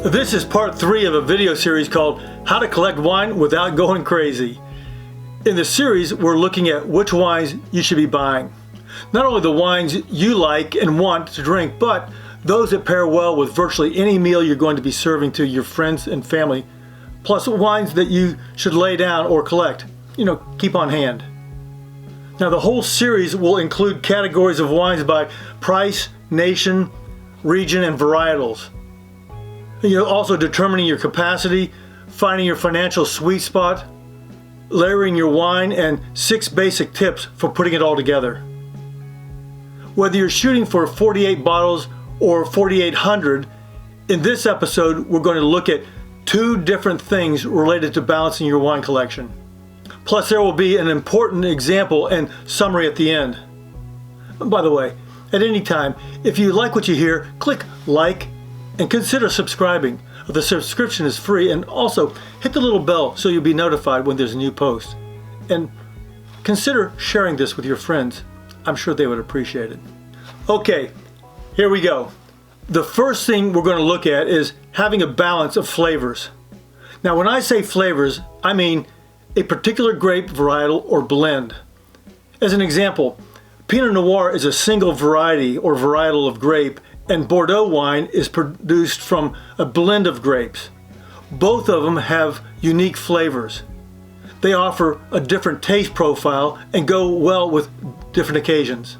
This is part 3 of a video series called How to Collect Wine Without Going Crazy. In the series, we're looking at which wines you should be buying. Not only the wines you like and want to drink, but those that pair well with virtually any meal you're going to be serving to your friends and family, plus wines that you should lay down or collect, keep on hand. Now, the whole series will include categories of wines by price, nation, region, and varietals. Also determining your capacity, finding your financial sweet spot, layering your wine, and 6 basic tips for putting it all together. Whether you're shooting for 48 bottles or 4,800, in this episode we're going to look at 2 different things related to balancing your wine collection. Plus there will be an important example and summary at the end. By the way, at any time, if you like what you hear, click like and consider subscribing. The subscription is free, and also hit the little bell so you'll be notified when there's a new post. And consider sharing this with your friends. I'm sure they would appreciate it. Okay, here we go. The first thing we're going to look at is having a balance of flavors. Now, when I say flavors, I mean a particular grape varietal or blend. As an example, Pinot Noir is a single variety or varietal of grape, and Bordeaux wine is produced from a blend of grapes. Both of them have unique flavors. They offer a different taste profile and go well with different occasions.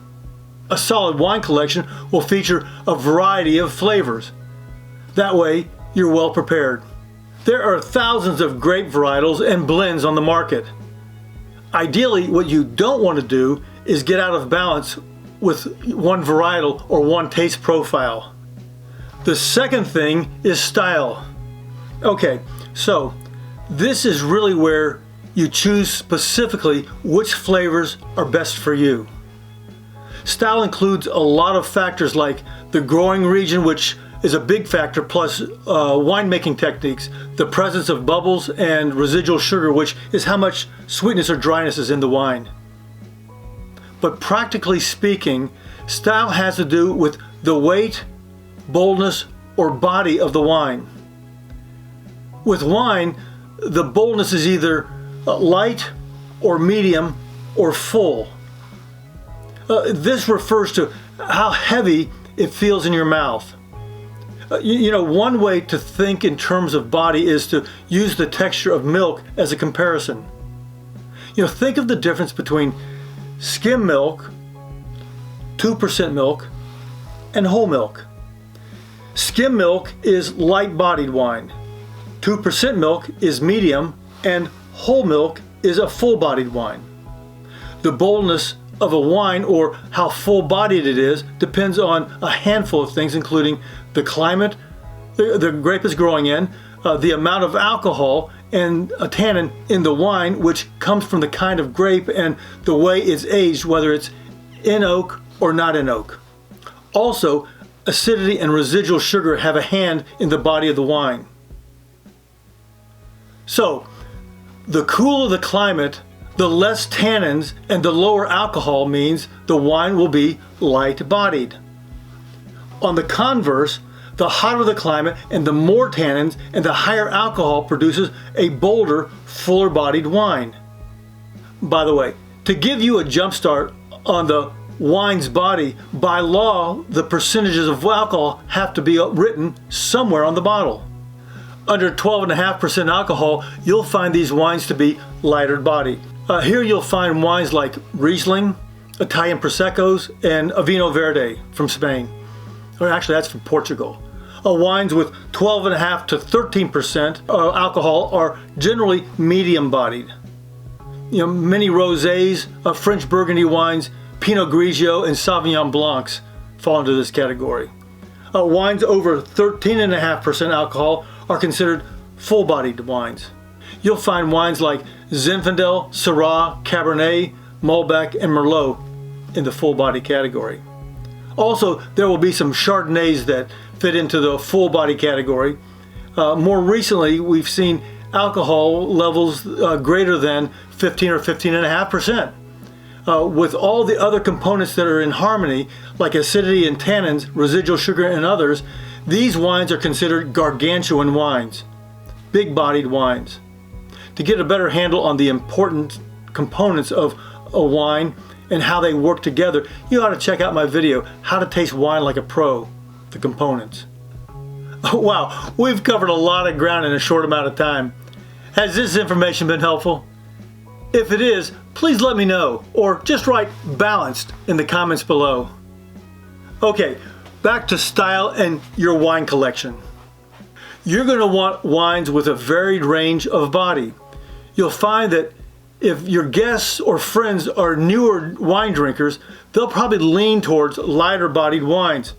A solid wine collection will feature a variety of flavors. That way, you're well prepared. There are thousands of grape varietals and blends on the market. Ideally, what you don't want to do is get out of balance with one varietal or one taste profile. The second thing is style. Okay, so this is really where you choose specifically which flavors are best for you. Style includes a lot of factors like the growing region, which is a big factor, plus winemaking techniques, the presence of bubbles, and residual sugar, which is how much sweetness or dryness is in the wine. But practically speaking, style has to do with the weight, boldness, or body of the wine. With wine, the boldness is either light or medium or full. This refers to how heavy it feels in your mouth. One way to think in terms of body is to use the texture of milk as a comparison. Think of the difference between skim milk, 2% milk, and whole milk. Skim milk is light-bodied wine. 2% milk is medium, and whole milk is a full-bodied wine. The boldness of a wine, or how full-bodied it is, depends on a handful of things, including the climate the grape is growing in, the amount of alcohol and a tannin in the wine, which comes from the kind of grape and the way it's aged, whether it's in oak or not in oak. Also, acidity and residual sugar have a hand in the body of the wine. So, the cooler the climate, the less tannins and the lower alcohol means the wine will be light-bodied. On the converse, the hotter the climate and the more tannins and the higher alcohol produces a bolder, fuller-bodied wine. By the way, to give you a jump start on the wine's body, by law, the percentages of alcohol have to be written somewhere on the bottle. Under 12.5% alcohol, you'll find these wines to be lighter body. Here you'll find wines like Riesling, Italian Proseccos, and a Vino Verde from Spain. Or actually, that's from Portugal. Wines with 12.5 to 13% alcohol are generally medium-bodied. Many rosés, French Burgundy wines, Pinot Grigio, and Sauvignon Blancs fall into this category. Wines over 13.5% alcohol are considered full-bodied wines. You'll find wines like Zinfandel, Syrah, Cabernet, Malbec, and Merlot in the full-body category. Also, there will be some Chardonnays that fit into the full-body category. More recently, we've seen alcohol levels greater than 15 or 15.5%. With all the other components that are in harmony, like acidity and tannins, residual sugar, and others, These wines are considered gargantuan wines, big-bodied wines. To get a better handle on the important components of a wine and how they work together, you ought to check out my video, How to Taste Wine Like a Pro, the components. Wow, we've covered a lot of ground in a short amount of time. Has this information been helpful? If it is, please let me know, or just write balanced in the comments below. Okay, back to style and your wine collection. You're going to want wines with a varied range of body. You'll find that if your guests or friends are newer wine drinkers, they'll probably lean towards lighter bodied wines.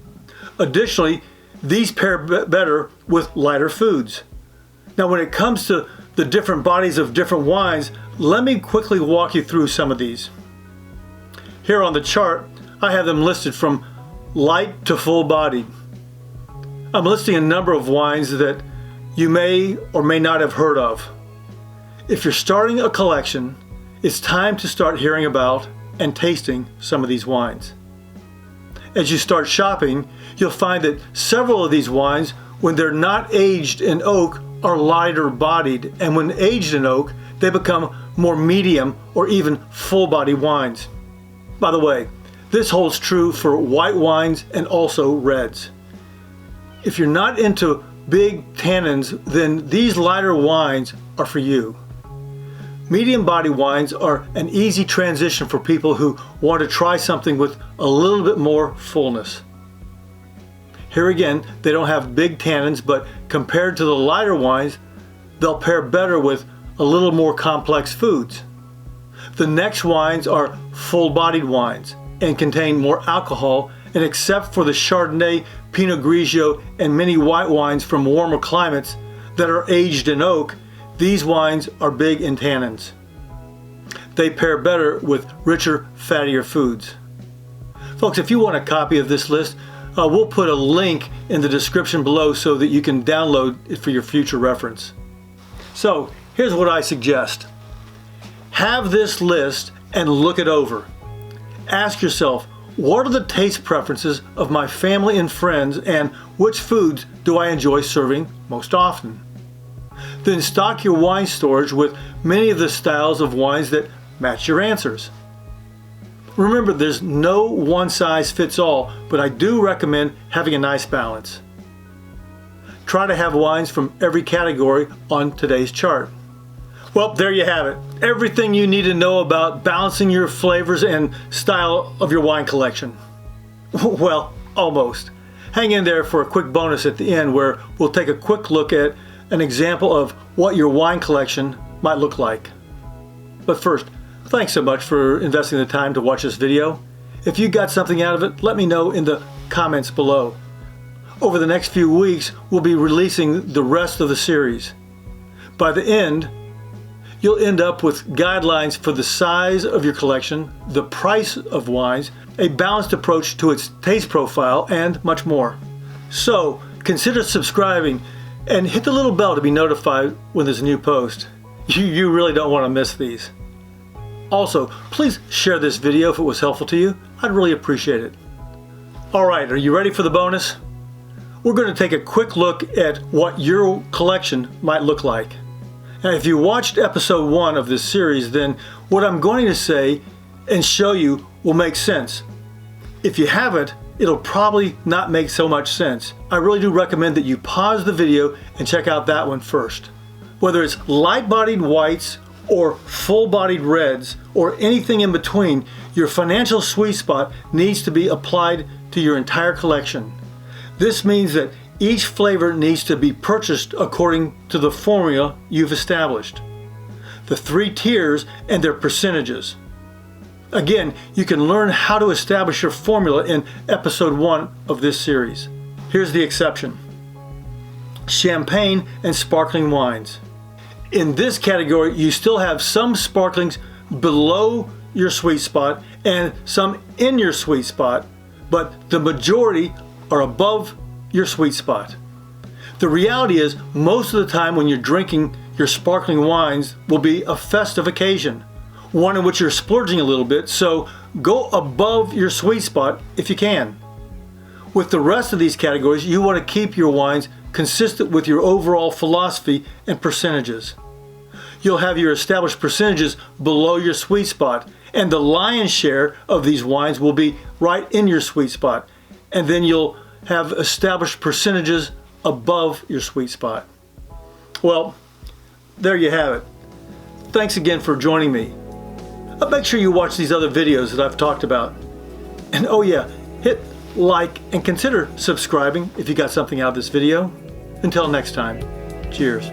Additionally, these pair better with lighter foods. Now, when it comes to the different bodies of different wines, let me quickly walk you through some of these. Here on the chart, I have them listed from light to full bodied. I'm listing a number of wines that you may or may not have heard of. If you're starting a collection, it's time to start hearing about and tasting some of these wines. As you start shopping, you'll find that several of these wines, when they're not aged in oak, are lighter bodied, and when aged in oak, they become more medium or even full body wines. By the way, this holds true for white wines and also reds. If you're not into big tannins, then these lighter wines are for you. Medium body wines are an easy transition for people who want to try something with a little bit more fullness. Here again, they don't have big tannins, but compared to the lighter wines, they'll pair better with a little more complex foods. The next wines are full-bodied wines and contain more alcohol, and except for the Chardonnay, Pinot Grigio, and many white wines from warmer climates that are aged in oak, these wines are big in tannins. They pair better with richer, fattier foods. Folks, if you want a copy of this list, we'll put a link in the description below so that you can download it for your future reference. So, here's what I suggest. Have this list and look it over. Ask yourself, what are the taste preferences of my family and friends, and which foods do I enjoy serving most often? Then stock your wine storage with many of the styles of wines that match your answers. Remember, there's no one size fits all, but I do recommend having a nice balance. Try to have wines from every category on today's chart. Well, there you have it. Everything you need to know about balancing your flavors and style of your wine collection. Well, almost. Hang in there for a quick bonus at the end where we'll take a quick look at an example of what your wine collection might look like. But first, thanks so much for investing the time to watch this video. If you got something out of it, let me know in the comments below. Over the next few weeks, we'll be releasing the rest of the series. By the end, you'll end up with guidelines for the size of your collection, the price of wines, a balanced approach to its taste profile, and much more. So, consider subscribing and hit the little bell to be notified when there's a new post. You really don't want to miss these. Also, please share this video if it was helpful to you. I'd really appreciate it. Alright, are you ready for the bonus? We're going to take a quick look at what your collection might look like. Now, if you watched episode 1 of this series, then what I'm going to say and show you will make sense. If you haven't, it'll probably not make so much sense. I really do recommend that you pause the video and check out that one first. Whether it's light-bodied whites or full-bodied reds or anything in between, your financial sweet spot needs to be applied to your entire collection. This means that each flavor needs to be purchased according to the formula you've established, the 3 tiers and their percentages. Again, you can learn how to establish your formula in episode 1 of this series. Here's the exception: champagne and sparkling wines. In this category, you still have some sparklings below your sweet spot and some in your sweet spot, but the majority are above your sweet spot. The reality is, most of the time when you're drinking your sparkling wines will be a festive occasion, one in which you're splurging a little bit, so go above your sweet spot if you can. With the rest of these categories, you want to keep your wines consistent with your overall philosophy and percentages. You'll have your established percentages below your sweet spot, and the lion's share of these wines will be right in your sweet spot. And then you'll have established percentages above your sweet spot. Well, there you have it. Thanks again for joining me. Make sure you watch these other videos that I've talked about. And oh yeah, hit like and consider subscribing if you got something out of this video. Until next time, cheers.